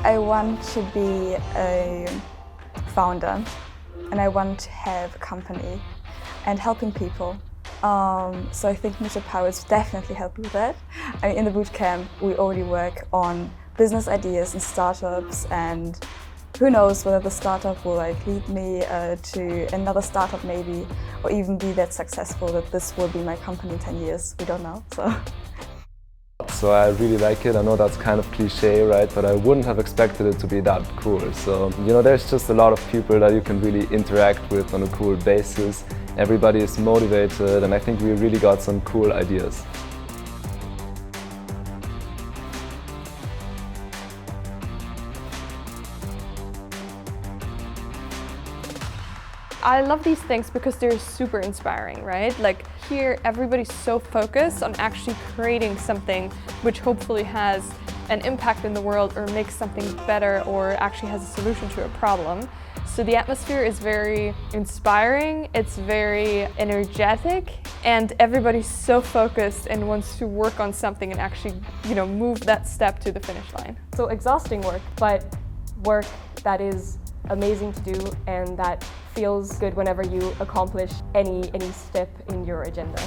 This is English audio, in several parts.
I want to be a founder and I want to have a company and helping people. So I think Moonshot Pirates definitely help with that. I mean, in the bootcamp, we already work on business ideas and startups, and who knows whether the startup will lead me to another startup maybe, or even be that successful that this will be my company in 10 years. We don't know. So I really like it. I know that's kind of cliche, right? But I wouldn't have expected it to be that cool. So, there's just a lot of people that you can really interact with on a cool basis. Everybody is motivated, and I think we really got some cool ideas. I love these things because they're super inspiring, right? Like here, everybody's so focused on actually creating something which hopefully has an impact in the world or makes something better or actually has a solution to a problem. So the atmosphere is very inspiring, it's very energetic, and everybody's so focused and wants to work on something and actually, move that step to the finish line. So exhausting work, but work that is amazing to do and that feels good whenever you accomplish any step in your agenda.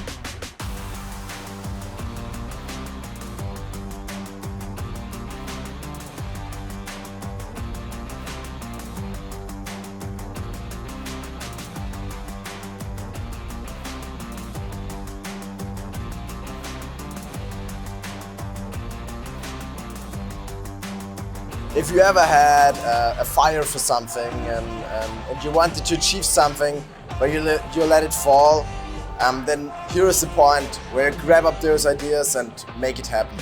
If you ever had a fire for something and you wanted to achieve something, but you let it fall, then here is the point where you grab up those ideas and make it happen.